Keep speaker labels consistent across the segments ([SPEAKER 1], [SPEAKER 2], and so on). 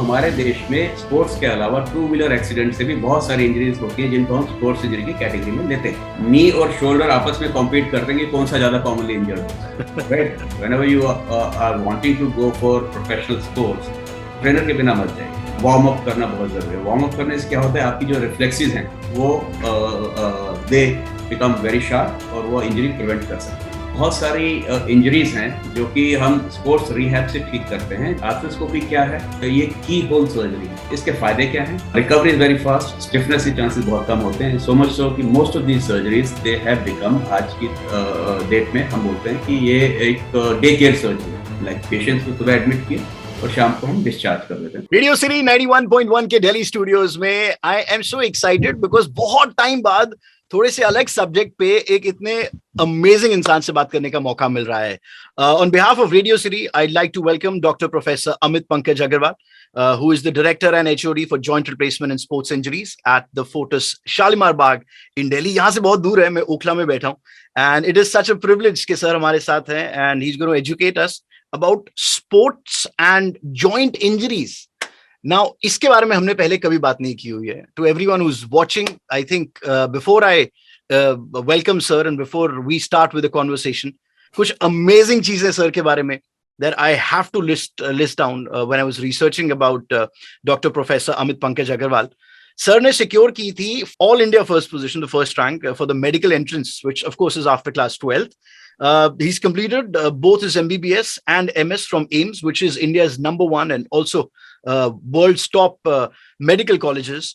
[SPEAKER 1] हमारे देश में स्पोर्ट्स के अलावा टू व्हीलर एक्सीडेंट से भी बहुत सारी इंजरीज होती हैं जिनको हम स्पोर्ट्स इंजरी की कैटेगरी में लेते हैं। नी और शोल्डर आपस में कॉम्पीट करते हैं कि कौन सा ज्यादा कॉमनली इंजर्ड होता है। Right, whenever you are wanting to go for professional sports, trainer के बिना मत जाइए। वार्म अप करना बहुत जरूरी है। वार्म अप करने से क्या होता है, आपकी जो रिफ्लेक्सेस हैं वो दे बिकम वेरी शार्प और वो इंजरी प्रिवेंट कर सकते हैं। बहुत सारी इंजरीज हैं जो कि हम स्पोर्ट्स रिहैब से ठीक करते हैं। आर्थ्रोस्कोपी क्या है? तो ये की होल सर्जरी है। इसके फायदे क्या हैं? Recovery is very fast, stiffness के चांसेस बहुत कम होते हैं। सो मच सो कि most of these surgeries they have become, आज की डेट में हम बोलते हैं कि ये एक डे केयर सर्जरी है। लाइक पेशेंट्स को सुबह एडमिट किया और शाम को हम डिस्चार्ज कर देते हैं।
[SPEAKER 2] रेडियो सिटी 91.1 के दिल्ली स्टूडियोज में I am so excited because बहुत टाइम बाद थोड़े से अलग सब्जेक्ट पे एक इतने अमेजिंग इंसान से बात करने का मौका मिल रहा है। On behalf of radio city I like to welcome doctor professor Amit Pankaj Agrawal, who is the director and HOD for joint replacement and sports injuries at the Fortis Shalimar Bagh in Delhi. यहाँ से बहुत दूर है, मैं ओखला में बैठा हूँ, and it is such a privilege कि सर हमारे साथ हैं and he's going to educate us about sports and joint injuries. Now, इसके बारे में हमने पहले कभी बात नहीं की हुई है. To everyone who's watching, I think before I welcome sir and before we start with the conversation, कुछ amazing चीजें सर के बारे में that I have to list down when I was researching about Dr. Professor Amit Pankaj Agarwal. Sir ने secure की थी All India first position, the first rank for the medical entrance, which of course is after class 12th. He's completed both his MBBS and MS from AIIMS, which is India's #1 and also world's top medical colleges.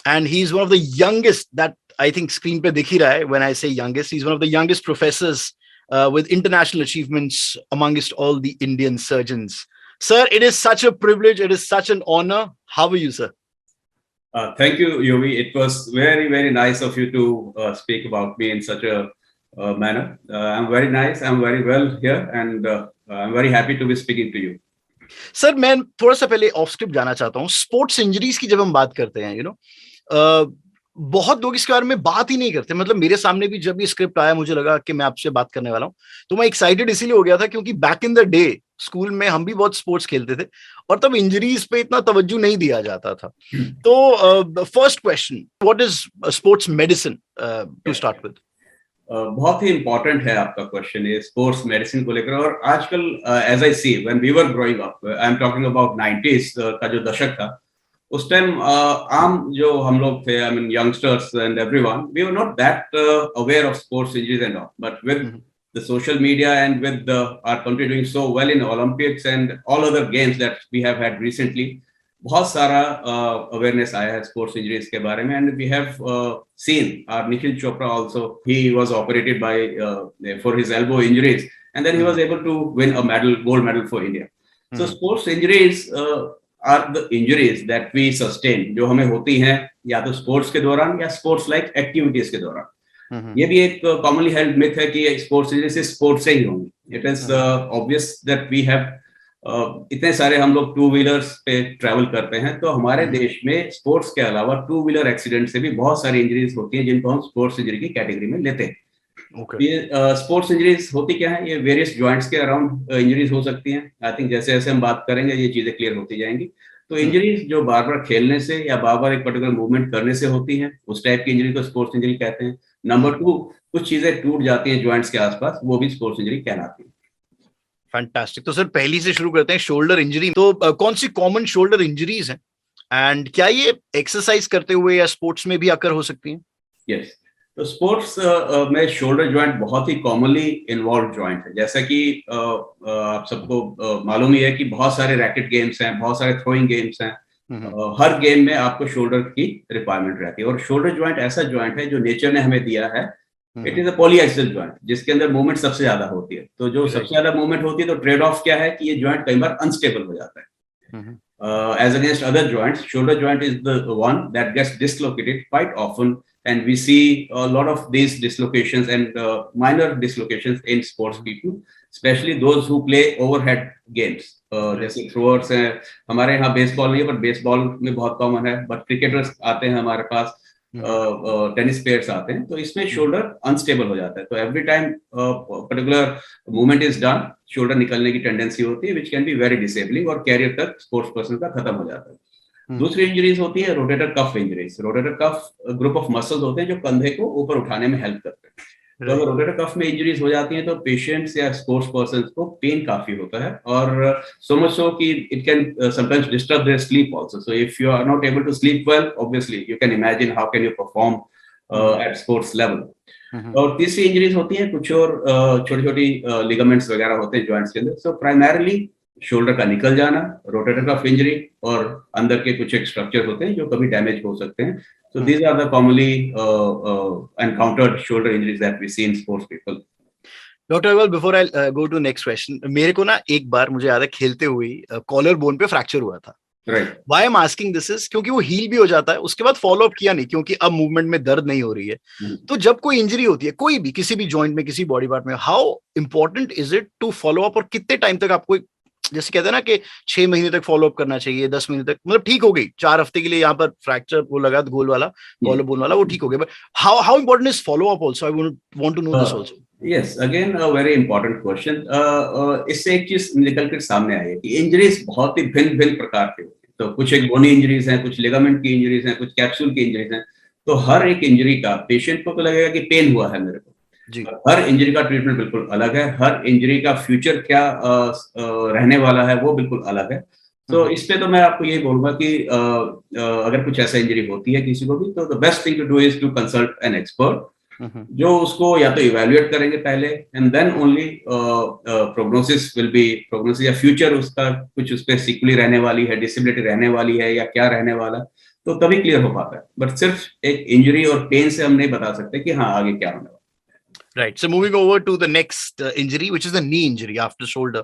[SPEAKER 2] And he's one of the youngest, that I think screen pe dikh hi raha hai when I say youngest, he's one of the youngest professors with international achievements amongst all the Indian surgeons. Sir, it is such a privilege. It is such an honor. How are you, sir?
[SPEAKER 1] Thank you, Yovi. It was very, very nice of you to speak about me in such a manner. I'm very nice. I'm very well here, and I'm very happy to be speaking to you.
[SPEAKER 2] Sir, मैं थोड़ा सा पहले of script जाना चाहता हूँ. Sports injuries की जब हम बात करते हैं, बहुत लोग इसके बारे में बात ही नहीं करते. मतलब मेरे सामने भी जब ये स्क्रिप्ट आया, मुझे लगा कि मैं आपसे बात करने वाला हूँ, तो मैं एक्साइटेड इसीलिए हो गया था क्योंकि back in the day school में हम भी बहुत स्पोर्ट्स खेलते थे और तब इंजरीज पे इतना तवज्जो नहीं दिया जाता था. तो first question, what is sports medicine to start with?
[SPEAKER 1] बहुत ही इंपॉर्टेंट है आपका क्वेश्चन ये स्पोर्ट्स मेडिसिन को लेकर. और आजकल as I see when we were growing up, I am talking about 90s का जो दशक था, उस टाइम आम जो हम लोग थे, I mean youngsters and everyone, we were not that aware of sports injuries and all. But with the social media and with our country doing so well in Olympics and all other games that we have had recently, बहुत सारा awareness आया है sports injuries के बारे में. And we have seen our Nikhil Chopra also, he was operated by for his elbow injuries and then he was able to win a medal, gold medal for India. So sports injuries are the injuries that we sustain, जो हमें होती हैं या तो sports के दौरान या sports like activities के दौरान. ये भी एक कॉमनली हेल्ड मिथ है कि स्पोर्ट्स इंजरी से स्पोर्ट्स से ही होंगी. It is obvious that we have इतने सारे हम लोग टू व्हीलर्स पे ट्रैवल करते हैं, तो हमारे देश में स्पोर्ट्स के अलावा टू व्हीलर एक्सीडेंट से भी बहुत सारी इंजरीज होती हैं जिनको हम स्पोर्ट्स इंजरी की कैटेगरी में लेते हैं. ये स्पोर्ट्स इंजरीज होती क्या है? ये वेरियस जॉइंट्स के अराउंड इंजरीज हो सकती हैं. आई थिंक जैसे जैसे हम बात करेंगे ये चीजें क्लियर होती जाएंगी. तो इंजरीज जो बार बार खेलने से या बार बार एक पर्टिकुलर मूवमेंट करने से होती हैं, उस टाइप की इंजरी को स्पोर्ट्स इंजरी कहते हैं. नंबर 2, कुछ चीजें टूट जाती हैं जॉइंट्स के आसपास, वो भी स्पोर्ट्स इंजरी कहलाती है.
[SPEAKER 2] फैंटास्टिक. तो सर पहली से शुरू करते हैं, शोल्डर इंजरी. तो कौन सी कॉमन शोल्डर इंजरीज हैं एंड क्या ये एक्सरसाइज करते हुए या स्पोर्ट्स में भी आकर हो सकती हैं?
[SPEAKER 1] यस, तो स्पोर्ट्स में शोल्डर जॉइंट बहुत ही कॉमनली इन्वॉल्व जॉइंट है. जैसा कि आप सबको मालूम ही है कि बहुत सारे रैकेट गेम्स हैं, बहुत सारे थ्रोइंग गेम्स हैं. हर गेम में आपको शोल्डर की रिक्वायरमेंट रहती है. और शोल्डर जॉइंट ऐसा जॉइंट है जो नेचर ने हमें दिया है. इट इज अ पॉलीएक्सियल जॉइंट जिसके अंदर मूवमेंट सबसे ज्यादा होती है. तो जो सबसे ज्यादा मूवमेंट होती है, तो ट्रेड ऑफ क्या है कि ये जॉइंट कई बार अनस्टेबल हो जाता है. As against other joints, shoulder joint is the one that gets dislocated quite often, and we see a lot of these dislocations and minor dislocations in sports people, especially those who play overhead games. जैसे throwers हैं, हमारे यहाँ baseball नहीं है पर baseball में बहुत common है. बट क्रिकेटर्स आते हैं हमारे पास, टेनिस प्लेयर्स आते हैं, तो इसमें शोल्डर अनस्टेबल हो जाता है, तो every time particular movement is done, shoulder निकलने की टेंडेंसी होती है, which can be very disabling और कैरियर तक स्पोर्ट्स पर्सन का खत्म हो जाता है। दूसरी इंजरीज होती है rotator cuff injuries. Rotator cuff group of muscles होते हैं जो कंधे को ऊपर उठाने में हेल्प करते हैं। तो अगर रोटेटर कफ में इंजरीज हो जाती हैं तो पेशेंट्स या स्पोर्ट्स पर्सन को पेन काफी होता है, और सो मच सो कि it can sometimes disturb their sleep also. So if you are not able to sleep well, obviously you can imagine how can you perform at sports level. और तीसरी injuries होती है कुछ और छोटी छोटी लिगामेंट्स वगैरह होते हैं जॉइंट्स के अंदर। सो प्राइमरली शोल्डर का निकल जाना, रोटेटर कफ इंजरी, और अंदर के कुछ एक स्ट्रक्चर होते हैं जो कभी डैमेज हो सकते हैं। So these are the commonly encountered shoulder injuries that we see in sports people.
[SPEAKER 2] Doctor Agarwal, before I go to next question, मेरे को ना एक बार मुझे याद है खेलते हुए कॉलर बोन पे फ्रैक्चर हुआ था।
[SPEAKER 1] Right.
[SPEAKER 2] Why I'm asking this is क्योंकि वो हील भी हो जाता है, उसके बाद फॉलो अप किया नहीं क्योंकि अब मूवमेंट में दर्द नहीं हो रही है। तो जब कोई इंजरी होती है कोई भी, किसी भी जॉइंट में, किसी बॉडी पार्ट में, how important is it to follow up, और कितने टाइम तक आपको, जैसे कहते हैं ना कि 6 महीने तक फॉलो अप करना चाहिए, 10 महीने तक, मतलब ठीक हो गई 4 हफ्ते के लिए यहाँ पर फ्रैक्चर वो लगा गोल वाला, कॉलर बोन वाला, वो ठीक हो गया, but how important is follow up also? I want to know this also.
[SPEAKER 1] Yes, again a very important question. इससे एक चीज निकल कर सामने आई है कि इंजरीज बहुत ही भिन्न भिन्न प्रकार के होते हैं। तो कुछ एक बोनी इंजरीज हैं, कुछ लिगामेंट की इंजरीज हैं, कुछ कैप्सूल की इंजरीज हैं। तो हर एक इंजरी का पेशेंट को तो लगेगा कि पेन हुआ है मेरे को जी। हर इंजरी का ट्रीटमेंट बिल्कुल अलग है, हर इंजरी का फ्यूचर क्या रहने वाला है वो बिल्कुल अलग है। तो इस पे तो मैं आपको यही बोलूंगा कि अगर कुछ ऐसा इंजरी होती है किसी को भी, तो the best thing to do is to consult an expert, जो उसको या तो इवेल्युएट करेंगे पहले, and then only prognosis will be, prognosis या फ्यूचर उसका कुछ उस पर सिक्वली रहने वाली है, डिसेबिलिटी रहने वाली है या क्या रहने वाला, तो तभी क्लियर हो पाता है। बट सिर्फ एक इंजरी और पेन से हम नहीं बता सकते कि हाँ आगे क्या होने वाला।
[SPEAKER 2] Right. So moving over to the next injury, which is the knee injury after shoulder.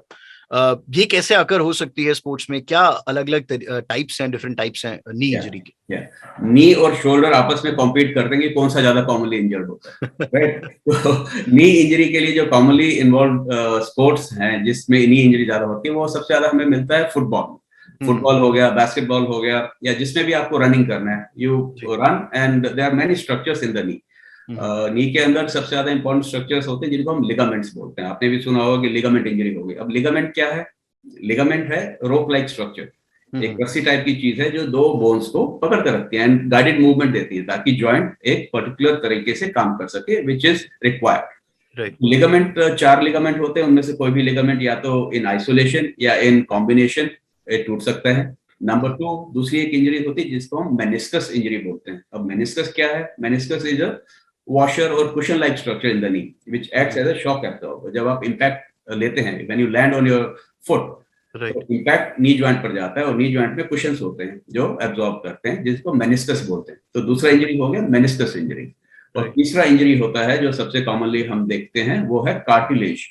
[SPEAKER 2] ये कैसे अकर हो सकती है स्पोर्ट्स में? क्या अलग-अलग टाइप्स हैं, डिफरेंट टाइप्स हैं नी इंजरी के?
[SPEAKER 1] नी और शोल्डर आपस में कॉम्पीट करते हैं कि कौन सा ज्यादा कॉमनली इंजर्ड होता है, राइट? तो नी इंजरी के लिए जो कॉमनली इन्वॉल्व स्पोर्ट्स हैं जिसमें नी इंजरी ज्यादा होती है, वो सबसे ज्यादा हमें मिलता है फुटबॉल हो गया, बास्केटबॉल हो गया, या जिसमें भी आपको रनिंग करना है, you run and there are many structures in the knee. Knee के अंदर सबसे ज्यादा इंपॉर्टेंट स्ट्रक्चर्स होते हैं जिनको हम लिगामेंट्स बोलते हैं। आपने भी सुना होगा कि लिगामेंट इंजरी हो गई। अब लिगामेंट क्या है? लिगामेंट है रोप लाइक स्ट्रक्चर, एक रस्सी टाइप की चीज है जो दो बोन्स को पकड़ कर रखती है एंड गाइडेड मूवमेंट देती है ताकि जॉइंट एक पर्टिकुलर तरीके से काम कर सके, which is required. Ligament 4 ligament होते हैं, उनमें से कोई भी लिगामेंट या तो इन आइसोलेशन या इन कॉम्बिनेशन टूट सकता है। नंबर 2, दूसरी एक इंजरी होती है जिसको हम मेनिस्कस इंजरी बोलते हैं। अब मेनिस्कस क्या है? Meniscus is a washer or cushion like structure in the knee which acts as a shock absorber. जब आप impact लेते हैं, when you land on your foot, तो impact नी जॉइंट पर जाता है और नी जॉइंट में कुशन्स होते हैं जो एब्जॉर्ब करते हैं, जिसको मेनिस्कस बोलते हैं। तो दूसरा इंजरी हो गया मेनिस्कस इंजरी। और तीसरा इंजरी होता है जो सबसे कॉमनली हम देखते हैं, वो है कार्टिलेज।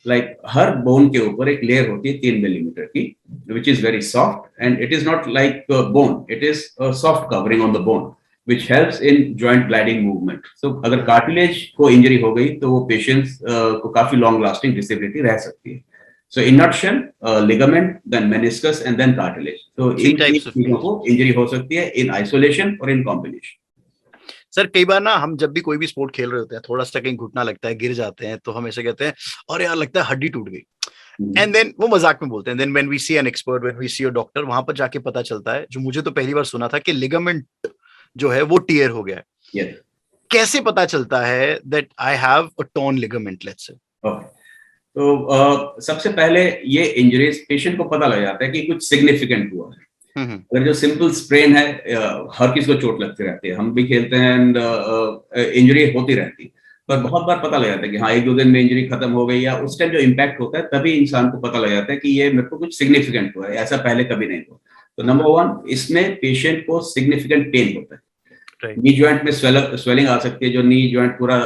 [SPEAKER 1] लाइक हर बोन के ऊपर एक लेयर होती है 3 मिलीमीटर की, which is very soft and it is not like bone, it is soft covering on the bone which helps in joint gliding movement. So अगर कार्टिलेज को इंजरी हो गई तो वो पेशेंट्स को काफी लॉन्ग लास्टिंग डिसेबिलिटी रह सकती है। So in nutshell, ligament, then meniscus and then cartilage. So इन चीजों को इंजरी हो सकती है in isolation और in combination.
[SPEAKER 2] सर कई बार ना हम जब भी कोई भी स्पोर्ट खेल रहे होते हैं, थोड़ा सा कहीं घुटना लगता है, गिर जाते हैं, तो हम ऐसे कहते हैं और यार लगता है हड्डी टूट गई। एंड देन वो मजाक में बोलते हैं, then when we see an expert, when we see a doctor, वहां पर जाके पता चलता है, जो मुझे तो पहली बार सुना था, कि लिगामेंट जो है वो टियर हो गया है। कैसे पता चलता है that I have a torn ligament, let's say?
[SPEAKER 1] तो सबसे पहले ये इंजरीज पेशेंट को पता लग जाता है कि कुछ सिग्निफिकेंट हुआ है। अगर जो सिंपल स्प्रेन है, हर किसी को चोट लगती रहती है, हम भी खेलते हैं एंड इंजरी होती रहती है, पर बहुत बार पता लग जाता है कि हाँ 1-2 दिन में इंजरी खत्म हो गई, या उस टाइम जो इम्पैक्ट होता है तभी इंसान को पता लग जाता है कि ये मेरे को कुछ सिग्निफिकेंट हुआ है, ऐसा पहले कभी नहीं हुआ। तो नंबर 1, इसमें पेशेंट को सिग्निफिकेंट पेन होता है। नी जॉइंट में स्वेलिंग आ सकती है, जो नी जॉइंट पूरा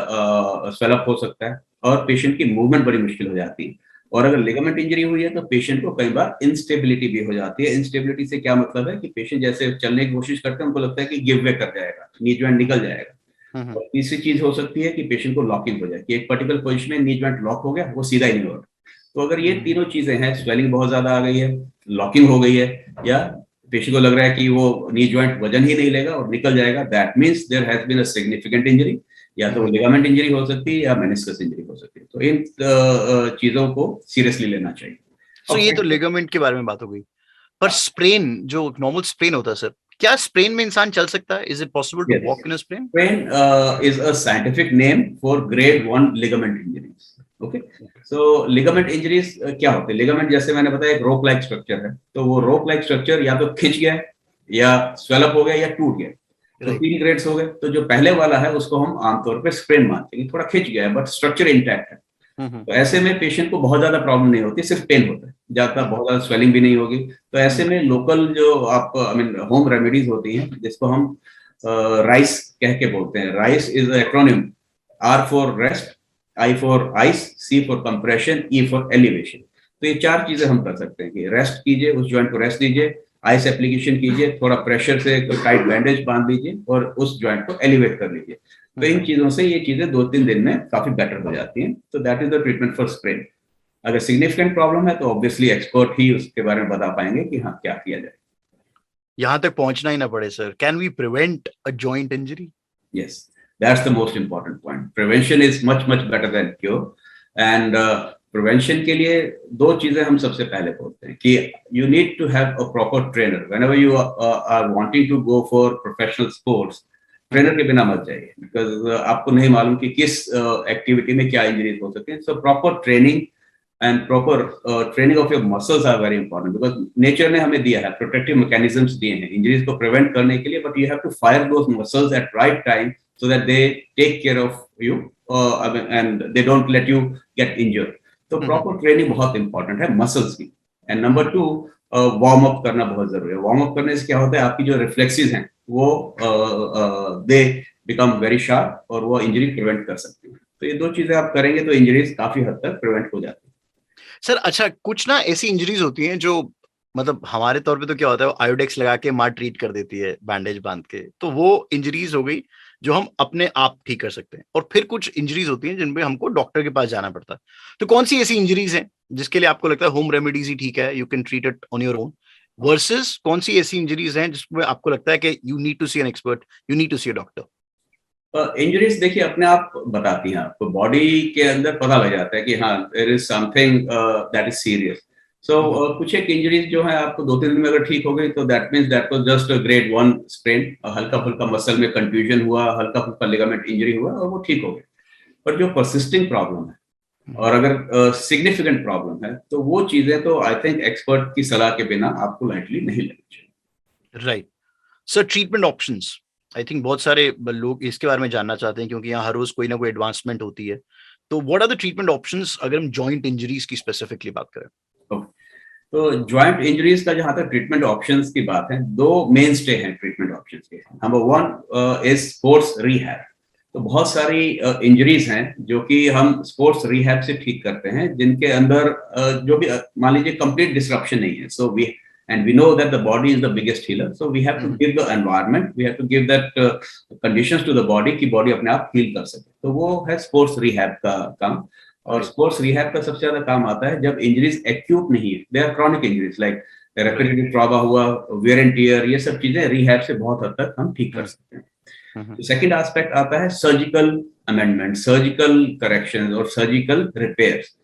[SPEAKER 1] स्वेलअप हो सकता है और पेशेंट की मूवमेंट बड़ी मुश्किल हो जाती है। और अगर लिगामेंट इंजरी हुई है तो पेशेंट को कई बार इंस्टेबिलिटी भी हो जाती है। इंस्टेबिलिटी से क्या मतलब है कि पेशेंट जैसे चलने की कोशिश करते हैं, उनको लगता है कि गिव वे कर जाएगा, नी जॉइंट निकल जाएगा। और तीसरी चीज हो सकती है कि पेशेंट को लॉकिंग हो जाए, कि एक पर्टिकुलर पोजीशन में नी जॉइंट लॉक हो गया, वो सीधा ही नहीं हो रहा। तो अगर ये तीनों चीजें हैं, स्वेलिंग बहुत ज्यादा आ गई है, लॉकिंग हो गई है, या पेशेंट को लग रहा है कि वो नी जॉइंट वजन ही नहीं लेगा और निकल जाएगा, that means there has been a significant injury, या तो लिगामेंट इंजरी हो सकती है या मेनिस्कस इंजरी हो सकती है। तो इन चीजों को सीरियसली लेना चाहिए।
[SPEAKER 2] सो ये तो लिगामेंट के बारे में बात हो गई, पर स्प्रेन, जो नॉर्मल स्प्रेन होता है सर, क्या स्प्रेन में इंसान चल सकता है? Is it possible to walk in a sprain?
[SPEAKER 1] Sprain is a scientific name for grade 1 ligament injuries. Okay, so ligament injuries क्या होते हैं? लिगामेंट जैसे मैंने बताया एक रोप लाइक स्ट्रक्चर है, तो वो रोप लाइक स्ट्रक्चर या तो खिंच गया या स्वेलअप हो गया या टूट गया। तो 3 ग्रेड्स हो गए। तो जो पहले वाला है उसको हम आमतौर पे स्प्रेन मानते हैं, थोड़ा खिंच गया है बट स्ट्रक्चर इंटैक्ट है। तो ऐसे में पेशेंट को बहुत ज्यादा प्रॉब्लम नहीं होती, सिर्फ पेन होता है, ज्यादा बहुत ज्यादा स्वेलिंग भी नहीं होगी। तो ऐसे में लोकल जो आप आई मीन होम रेमेडीज होती हैं, जिसको हम राइस कह के बोलते हैं। RICE is acronym, R for rest, I for ice, C for compression, E for elevation. तो ये 4 चीजें हम कर सकते हैं कि रेस्ट कीजिए, उस ज्वाइंट को रेस्ट दीजिए, आइस एप्लीकेशन कीजिए, थोड़ा प्रेशर से टाइट बैंडेज बांध दीजिए और उस ज्वाइंट को एलिवेट कर लीजिए। तो इन चीजों से ये चीजें 2-3 दिन में काफी बेटर हो जाती हैं। तो that is the treatment for sprain. अगर सिग्निफिकेंट प्रॉब्लम है तो ऑब्वियसली एक्सपर्ट ही उसके बारे में बता पाएंगे कि हाँ क्या किया जाए।
[SPEAKER 2] यहां तक पहुंचना ही ना पड़े sir, can we prevent a joint injury?
[SPEAKER 1] Yes, that's the most important point. Prevention is much better than cure. And prevention के लिए 2 चीजें हम सबसे पहले बोलते हैं कि you need to have a proper trainer. Whenever you are wanting to go for professional sports, trainer के बिना मत जाइए, बिकॉज आपको नहीं मालूम कि किस एक्टिविटी में क्या इंजरीज हो सकते हैं। So proper training and proper training of your muscles are very important, because nature ने हमें दिया है, प्रोटेक्टिव मैकेनिज्म्स दिए हैं इंजरीज को प्रिवेंट करने के लिए, but you have to fire those muscles at right time so that they take care of you and they don't let you get injured. तो प्रॉपर ट्रेनिंग बहुत इंपॉर्टेंट है muscles की। एंड नंबर 2, वार्म अप करना बहुत जरूरी है। Warm up करने से क्या होता है, आपकी जो रिफ्लेक्सेस हैं वो दे बिकम वेरी शार्प और वो इंजरी प्रिवेंट कर सकते हैं। तो ये 2 चीजें आप करेंगे तो इंजरीज काफी हद तक प्रिवेंट हो जाती है।
[SPEAKER 2] सर अच्छा, कुछ ना ऐसी इंजरीज होती हैं जो मतलब हमारे तौर पे तो क्या होता है, आयोडेक्स लगा के मार ट्रीट कर देती है बैंडेज बांध के, तो वो इंजरीज हो गई जो हम अपने आप ठीक कर सकते हैं। और फिर कुछ इंजरीज होती हैं जिनपे हमको डॉक्टर के पास जाना पड़ता है। तो कौन सी ऐसी इंजरीज हैं जिसके लिए आपको लगता है होम रेमेडीज ही ठीक है, you can treat it on your own, versus कौन सी ऐसी इंजरीज हैं जिसमें आपको लगता है कि you need to see an expert, you need to see a doctor?
[SPEAKER 1] Injuries देखिए अपने आप बताती हैं, आपको बॉडी के अंदर पता लग जाता है कि हाँ there is something that is serious. So कुछ एक इंजरीज जो है आपको 2-3 दिन में अगर ठीक हो गई तो that means that was just a grade 1 sprain, हल्का फुल्का मसल में कंफ्यूजन हुआ, हल्का फुल्का लिगामेंट इंजरी हुआ और वो ठीक हो गया। पर जो परसिस्टिंग प्रॉब्लम है और अगर सिग्निफिकेंट प्रॉब्लम है तो वो चीजें तो आई थिंक एक्सपर्ट की सलाह के बिना आपको लाइटली नहीं लेनी चाहिए।
[SPEAKER 2] Right sir, treatment options, I think बहुत सारे लोग इसके बारे में जानना चाहते हैं क्योंकि यहाँ हर रोज कोई ना कोई एडवांसमेंट होती है। तो what are the treatment options अगर हम जॉइंट इंजरीज की स्पेसिफिकली बात करें?
[SPEAKER 1] तो जॉइंट इंजरीज का जहां तक ट्रीटमेंट ऑप्शंस की बात है, 2 मेन स्टे हैं ट्रीटमेंट ऑप्शंस के। Number 1 is sports rehab. तो बहुत सारी इंजरीज हैं जो कि हम स्पोर्ट्स रिहैब से ठीक करते हैं, जिनके अंदर जो भी मान लीजिए कंप्लीट डिसरप्शन नहीं है। So we and we know that the body is the biggest healer, so we have to give the environment, we have to give that conditions to the body कि body अपने आप heal कर सके। तो वो है स्पोर्ट्स रिहैब का काम। और स्पोर्ट्स रिहैब का सबसे ज्यादा काम आता है जब इंजरीज एक्यूट नहीं है, they are chronic injuries like repetitive trauma हुआ, वेयर एंड टियर, ये सब चीजें रिहैब से बहुत हद तक हम ठीक कर सकते हैं। सेकंड एस्पेक्ट आता है सर्जिकल अमेंडमेंट, सर्जिकल करेक्शन और सर्जिकल रिपेयर्स।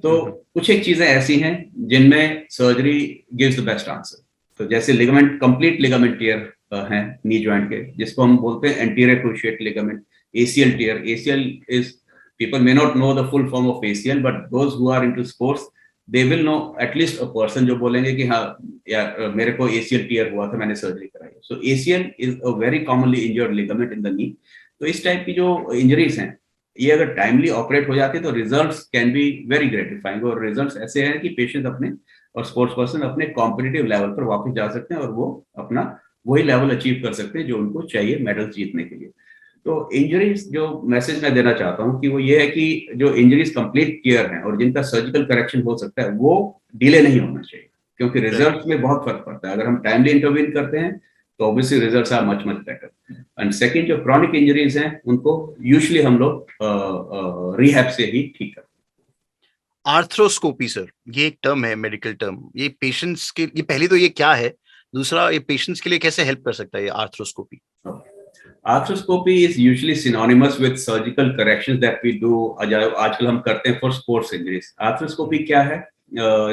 [SPEAKER 1] तो कुछ एक चीजें ऐसी हैं जिनमें surgery gives the best answer. तो जैसे लिगामेंट, कंप्लीट लिगामेंट टियर है नी जॉइंट के, जिसको हम बोलते हैं anterior cruciate ligament, ACL tear. ACL is, people may not know the full form of ACL, but those who are into sports, they will know at least a person जो बोलेंगे कि हाँ यार मेरे को ACL टियर हुआ था, मैंने सर्जरी कराई। So ACL is a very commonly injured ligament in the knee। तो इस टाइप की जो इंजरीज हैं, ये अगर टाइमली ऑपरेट हो जाती है तो results can be very gratifying. और रिजल्ट्स ऐसे हैं कि पेशेंट अपने और स्पोर्ट्स पर्सन अपने कॉम्पिटिटिव लेवल पर वापस जा सकते हैं और वो अपना वही लेवल अचीव कर सकते हैं जो उनको चाहिए मेडल जीतने के लिए। तो इंजरीज, जो मैसेज मैं देना चाहता हूँ कि वो ये है कि जो इंजरीज कंप्लीट केयर हैं और जिनका सर्जिकल करेक्शन हो सकता है वो डिले नहीं होना चाहिए, क्योंकि रिजल्ट्स में बहुत फर्क पड़ता है। अगर हम टाइमली इंटरवीन करते हैं तो obviously results are much better. And second, जो क्रॉनिक इंजरीज हैं उनको यूजुअली हम लोग रिहैब से ही ठीक करते हैं।
[SPEAKER 2] आर्थ्रोस्कोपी सर, ये एक टर्म है, मेडिकल टर्म, ये पेशेंट्स के, ये पहले तो ये क्या है दूसरा ये पेशेंट्स के लिए कैसे हेल्प कर सकता है ये arthroscopy?
[SPEAKER 1] Arthroscopy is usually synonymous with surgical corrections that we do आजकल हम करते हैं फॉर स्पोर्ट्स इंजरीज। आर्थ्रोस्कोपी क्या है?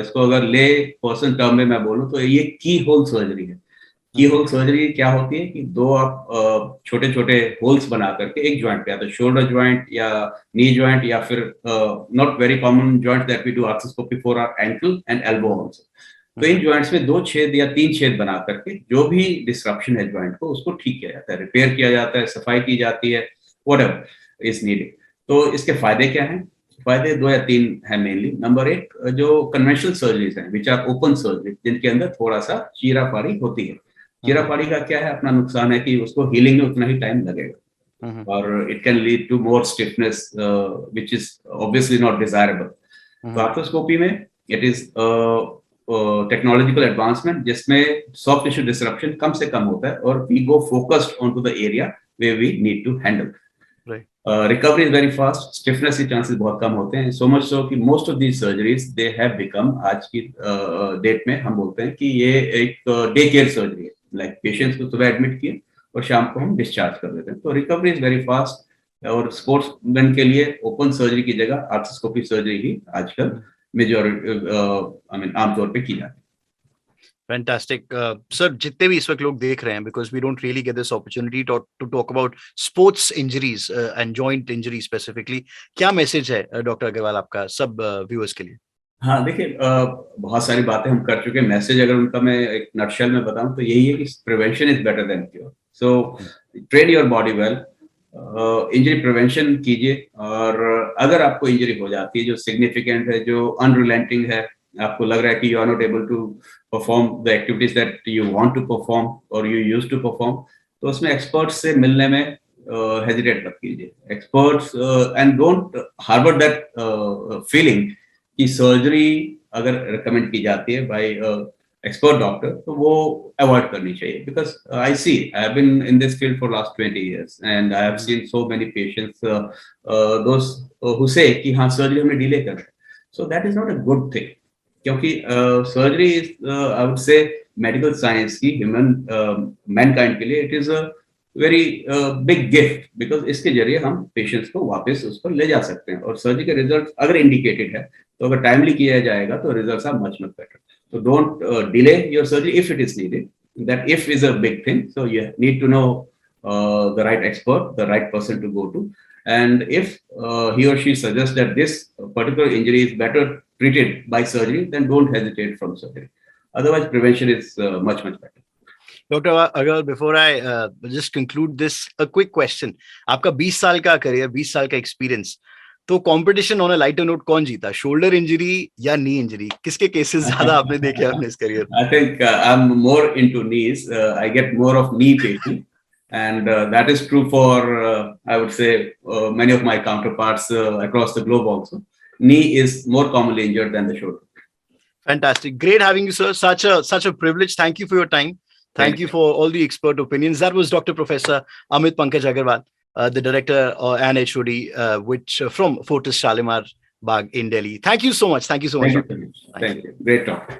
[SPEAKER 1] इसको अगर ले पर्सन टर्म में मैं बोलूं तो ये की होल सर्जरी है। की होल सर्जरी क्या होती है कि दो आप छोटे छोटे होल्स बना करके एक ज्वाइंट पे, या तो शोल्डर ज्वाइंट या नी ज्वाइंट या फिर not very common joint that we do arthroscopy for our ankle and elbow also. तो इन ज्वाइंट्स में 2 छेद या 3 छेद बना करके जो भी डिस्ट्रप्शन है ज्वाइंट को उसको ठीक किया जाता है, रिपेयर किया जाता है, सफाई की जाती है, व्हाटएवर इज नीडेड। तो इसके फायदे क्या हैं? फायदे 2 या 3 हैं मेनली। नंबर 1, जो कन्वेंशनल सर्जरीज हैं विच आर ओपन सर्जरी, जिनके अंदर थोड़ा सा चीराफाड़ी होती है। चीराफाड़ी का क्या है? अपना नुकसान है कि उसको हीलिंग में उतना ही टाइम लगेगा और it can lead to more stiffness which is obviously not desirable. तो आर्थ्रोस्कोपी में इट इज टेक्नोलॉजिकल एडवांसमेंट जिसमें सॉफ्ट टिश्यू डिसरप्शन कम से कम होता है और we go focused on to the area where we need to handle. Recovery is very fast, stiffness के चांसेस बहुत कम होते हैं, सो मच सो कि most of these surgeries they have become, आज की डेट में हम बोलते हैं कि ये एक डे केयर सर्जरी है। लाइक पेशेंट्स को सुबह एडमिट किए और शाम को हम डिस्चार्ज कर देते हैं। तो रिकवरी इज वेरी फास्ट और स्पोर्ट्समैन के लिए ओपन सर्जरी की जगह आर्थ्रोस्कोपी सर्जरी ही आजकल मेजॉरिटी आमतौर पे की जाती है।
[SPEAKER 2] फैंटास्टिक सर, जितने भी इस वक्त लोग देख रहे हैं, because we don't really get this opportunity to talk about sports injuries and joint injury specifically, क्या मैसेज है डॉक्टर अग्रवाल आपका सब व्यूअर्स के लिए?
[SPEAKER 1] हाँ देखिए, बहुत सारी बातें हम कर चुके हैं। मैसेज अगर उनका मैं एक नटशेल में बताऊं तो यही है कि prevention is better than cure. So train your body well, injury prevention कीजिए, और अगर आपको इंजरी हो जाती है जो सिग्निफिकेंट है, जो अनरिलेंटिंग है, आपको लग रहा है कि you are not able to perform the activities that you want to perform और यू यूज्ड टू परफॉर्म, तो उसमें एक्सपर्ट्स से मिलने में हेजिटेट मत कीजिए। Experts and don't harbour that feeling कि सर्जरी अगर रिकमेंड की जाती है बाय एक्सपर्ट डॉक्टर तो वो अवॉइड करनी चाहिए। Because I have been in this field for last 20 years and I have seen so many patients those who say कि हाँ सर्जरी हमें डिले कर रहे हैं। So that is not a good thing, क्योंकि surgery is I would say medical science की human mankind के लिए it is a very big gift, because इसके जरिए हम पेशेंट्स को वापस उस पर ले जा सकते हैं। और सर्जरी के रिजल्ट अगर इंडिकेटेड है तो अगर टाइमली किया जाएगा तो results are much better. So don't delay your surgery if it is needed. That if is a big thing. So you need to know the right expert, the right person to go to. And if he or she suggests that this particular injury is better treated by surgery, then don't hesitate from surgery. Otherwise, prevention is much better.
[SPEAKER 2] Dr. Agarwal, before I just conclude this, a quick question. आपका 20 साल का career, 20 साल का experience, तो competition on a lighter note कौन जीता, shoulder injury या knee injury? किसके केसेस ज्यादा आपने देखे अपने इस करियर में?
[SPEAKER 1] I think I'm more into knees. I get more of knee patients, and that is true for I would say many of my counterparts across the globe also. Knee is more commonly injured than the shoulder.
[SPEAKER 2] Fantastic, great having you, sir. Such a privilege. Thank you for your time. Thank you for all the expert opinions. That was Dr. Professor Amit Pankaj Agarwal, the director and HOD which from Fortis Shalimar Bagh in Delhi. Thank you so much. Thank you so much.
[SPEAKER 1] Thank you. Great talk.